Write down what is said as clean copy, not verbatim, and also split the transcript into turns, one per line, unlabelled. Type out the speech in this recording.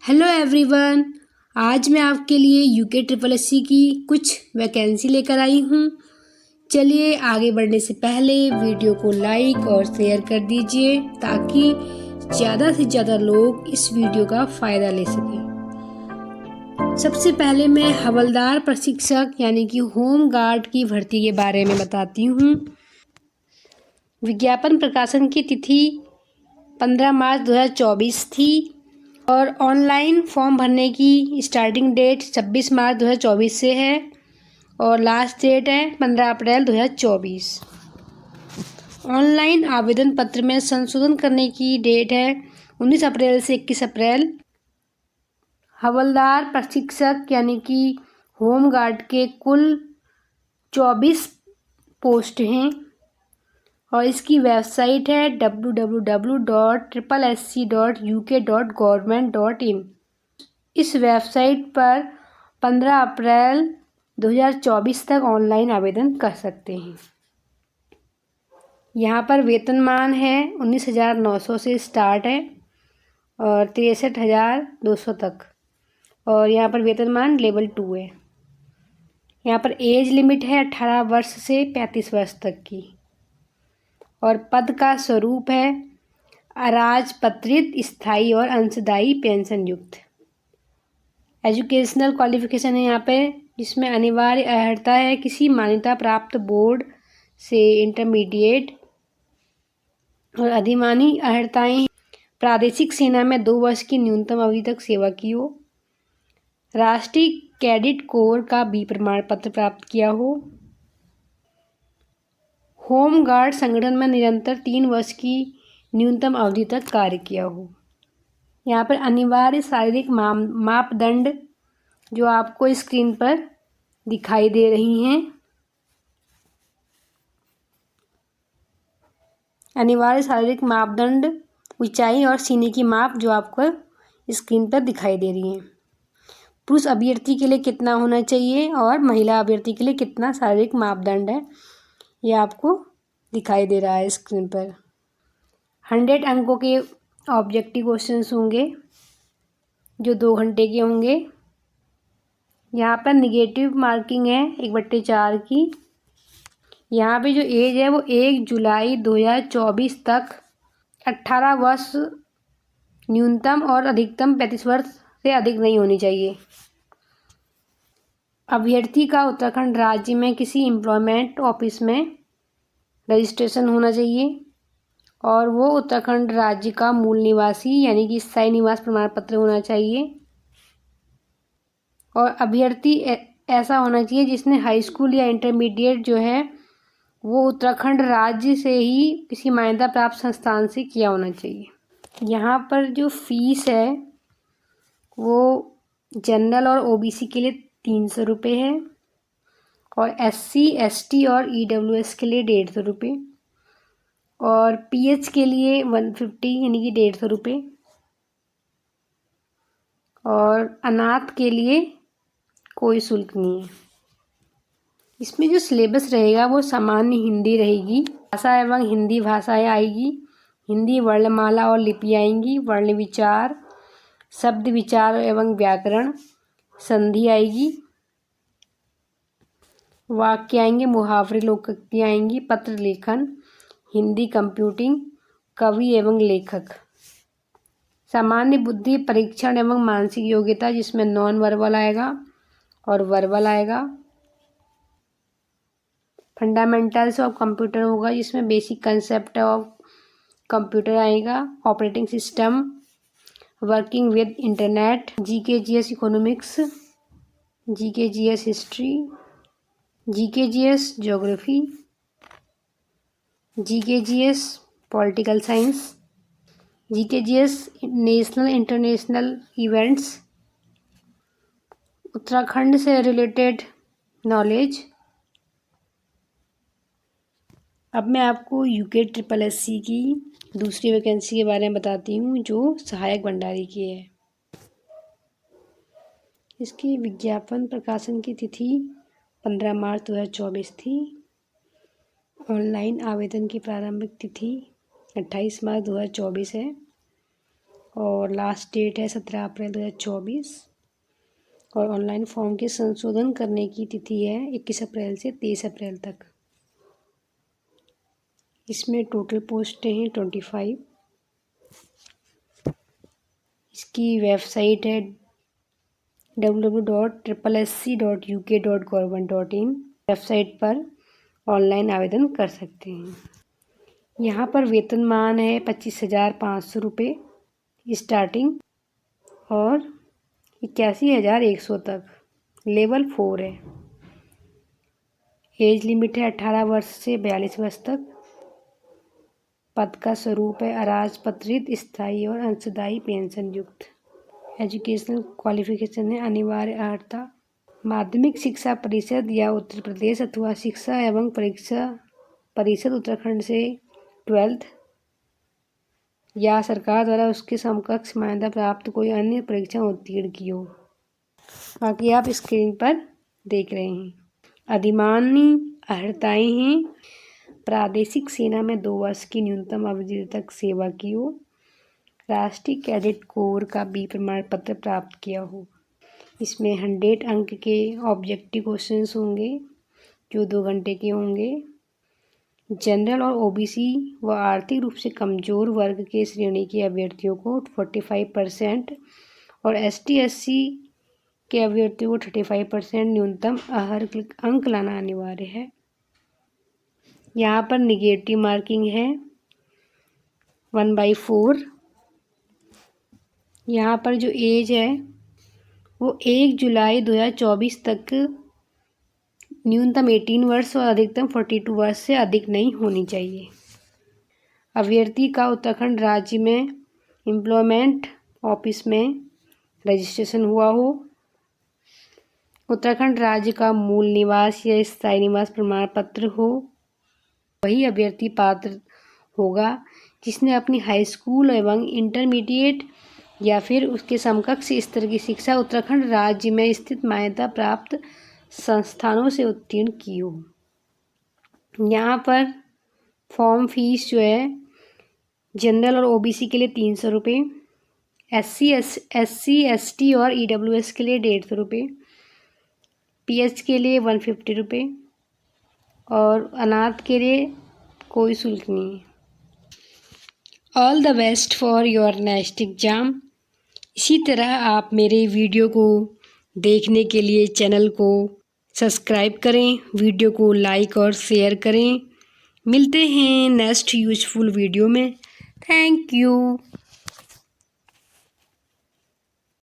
Hello everyone. आज मैं आपके लिए यूके ट्रिपल एस सी की कुछ वैकेंसी लेकर आई हूँ। चलिए आगे बढ़ने से पहले वीडियो को लाइक और शेयर कर दीजिए ताकि ज़्यादा से ज़्यादा लोग इस वीडियो का फ़ायदा ले सकें। सबसे पहले मैं हवलदार प्रशिक्षक यानी कि होम गार्ड की भर्ती के बारे में बताती हूँ। विज्ञापन प्रकाशन की तिथि 15 मार्च 2024 थी और ऑनलाइन फॉर्म भरने की स्टार्टिंग डेट 26 मार्च 2024 से है और लास्ट डेट है 15 अप्रैल 2024। ऑनलाइन आवेदन पत्र में संशोधन करने की डेट है 19 अप्रैल से 21 अप्रैल। हवलदार प्रशिक्षक यानी कि होम गार्ड के कुल 24 पोस्ट हैं और इसकी वेबसाइट है www.sssc.uk.government.in। इस वेबसाइट पर 15 अप्रैल 2024 तक ऑनलाइन आवेदन कर सकते हैं। यहाँ पर वेतनमान है 19,900 से स्टार्ट है और 63,200 तक, और यहाँ पर वेतनमान लेवल 2 है। यहाँ पर एज लिमिट है 18 वर्ष से 35 वर्ष तक की और पद का स्वरूप है अराजपत्रित स्थायी और अंशदायी पेंशन युक्त। एजुकेशनल क्वालिफिकेशन है यहाँ पे, जिसमें अनिवार्य अर्हता है किसी मान्यता प्राप्त बोर्ड से इंटरमीडिएट, और अधिमानी अर्हताएं प्रादेशिक सेना में 2 वर्ष की न्यूनतम अवधि तक सेवा की हो, राष्ट्रीय कैडेट कोर का बी प्रमाण पत्र प्राप्त किया हो, होम गार्ड संगठन में निरंतर 3 वर्ष की न्यूनतम अवधि तक कार्य किया हो। यहाँ पर अनिवार्य शारीरिक मापदंड जो आपको स्क्रीन पर दिखाई दे रही हैं। अनिवार्य शारीरिक मापदंड ऊंचाई और सीने की माप जो आपको स्क्रीन पर दिखाई दे रही हैं। पुरुष अभ्यर्थी के लिए कितना होना चाहिए और महिला अभ्यर्थी के लिए कितना शारीरिक मापदंड है, ये आपको दिखाई दे रहा है स्क्रीन पर। 100 अंकों के ऑब्जेक्टिव क्वेश्चंस होंगे जो 2 घंटे के होंगे। यहाँ पर निगेटिव मार्किंग है 1/4 की। यहाँ पे जो एज है वो 1 जुलाई 2024 तक 18 वर्ष न्यूनतम और अधिकतम 35 वर्ष से अधिक नहीं होनी चाहिए। अभ्यर्थी का उत्तराखंड राज्य में किसी एम्प्लॉयमेंट ऑफिस में रजिस्ट्रेशन होना चाहिए और वो उत्तराखंड राज्य का मूल निवासी यानी कि स्थायी निवास प्रमाण पत्र होना चाहिए, और अभ्यर्थी ऐसा होना चाहिए जिसने हाई स्कूल या इंटरमीडिएट जो है वो उत्तराखंड राज्य से ही किसी मान्यता प्राप्त संस्थान से किया होना चाहिए। यहाँ पर जो फीस है वो जनरल और ओबीसी के लिए 300 रुपये है और SC ST और EWS के लिए 150 रुपये और PH के लिए 150 यानी कि 150 रुपये और अनाथ के लिए कोई शुल्क नहीं है। इसमें जो सिलेबस रहेगा वो सामान्य हिंदी रहेगी, भाषा एवं हिंदी भाषाएं आएगी, हिंदी वर्णमाला और लिपि आएंगी, वर्ण विचार, शब्द विचार एवं व्याकरण, संधि आएगी, वाक्य आएंगे, मुहावरे लोकोक्ति आएंगी, पत्र लेखन, हिंदी कंप्यूटिंग, कवि एवं लेखक, सामान्य बुद्धि परीक्षण एवं मानसिक योग्यता जिसमें नॉन वर्बल आएगा और वर्बल आएगा, फंडामेंटल्स ऑफ कंप्यूटर होगा जिसमें बेसिक कंसेप्ट ऑफ कंप्यूटर आएगा, operating system, working with internet, GK/GS economics, GK/GS history, GK/GS geography, GK/GS political science, GK/GS national international events, Uttarakhand से रिलेटेड नॉलेज। अब मैं आपको यूके ट्रिपल SC की दूसरी वैकेंसी के बारे में बताती हूँ जो सहायक भंडारी की है। इसकी विज्ञापन प्रकाशन की तिथि 15 मार्च 2024 थी। ऑनलाइन आवेदन की प्रारंभिक तिथि 28 मार्च 2024 है और लास्ट डेट है 17 अप्रैल 2024 और ऑनलाइन फॉर्म के संशोधन करने की तिथि है 21 अप्रैल से 23 अप्रैल तक। इसमें टोटल पोस्टें हैं 25। इसकी वेबसाइट है www.sssc.uk.government.in। वेबसाइट पर ऑनलाइन आवेदन कर सकते हैं। यहाँ पर वेतनमान है 25,500 रुपये स्टार्टिंग और 81,100 तक। लेवल 4 है। एज लिमिट है 18 वर्ष से 42 वर्ष तक। पद का स्वरूप है अराजपत्रित स्थायी और अंशदायी पेंशन युक्त। एजुकेशनल क्वालिफिकेशन है अनिवार्य अर्हता माध्यमिक शिक्षा परिषद या उत्तर प्रदेश अथवा शिक्षा एवं परीक्षा परिषद उत्तराखंड से 12th या सरकार द्वारा उसके समकक्ष मान्यता प्राप्त कोई अन्य परीक्षा उत्तीर्ण की हो। बाकी आप स्क्रीन पर देख रहे हैं। अधिमानी अर्हताएं हैं प्रादेशिक सेना में 2 वर्ष की न्यूनतम अवधि तक सेवा की हो, राष्ट्रीय कैडेट कोर का बी प्रमाण पत्र प्राप्त किया हो। इसमें 100 अंक के ऑब्जेक्टिव क्वेश्चंस होंगे जो 2 घंटे के होंगे। जनरल और ओबीसी व आर्थिक रूप से कमजोर वर्ग के श्रेणी के अभ्यर्थियों को 45% और एसटी एससी के अभ्यर्थियों को 35% न्यूनतम अंक लाना अनिवार्य है। यहाँ पर निगेटिव मार्किंग है 1/4। यहाँ पर जो एज है वो 1 जुलाई 2024 तक न्यूनतम 18 वर्ष और अधिकतम 42 वर्ष से अधिक नहीं होनी चाहिए। अभ्यर्थी का उत्तराखंड राज्य में एम्प्लॉयमेंट ऑफिस में रजिस्ट्रेशन हुआ हो, उत्तराखंड राज्य का मूल निवास या स्थायी निवास प्रमाण पत्र हो, वही अभ्यर्थी पात्र होगा जिसने अपनी हाई स्कूल एवं इंटरमीडिएट या फिर उसके समकक्ष स्तर की शिक्षा उत्तराखंड राज्य में स्थित मान्यता प्राप्त संस्थानों से उत्तीर्ण की हो। यहाँ पर फॉर्म फीस जो है जनरल और ओबीसी के लिए 300 रुपये, एससी एसटी और ईडब्ल्यूएस के लिए 150 रुपये, पीएच के लिए 150 रुपये और अनाथ के लिए कोई शुल्क नहीं है। All the best for your next exam. इसी तरह आप मेरे वीडियो को देखने के लिए चैनल को सब्सक्राइब करें, वीडियो को लाइक और शेयर करें। मिलते हैं नेक्स्ट यूजफुल वीडियो में। Thank you.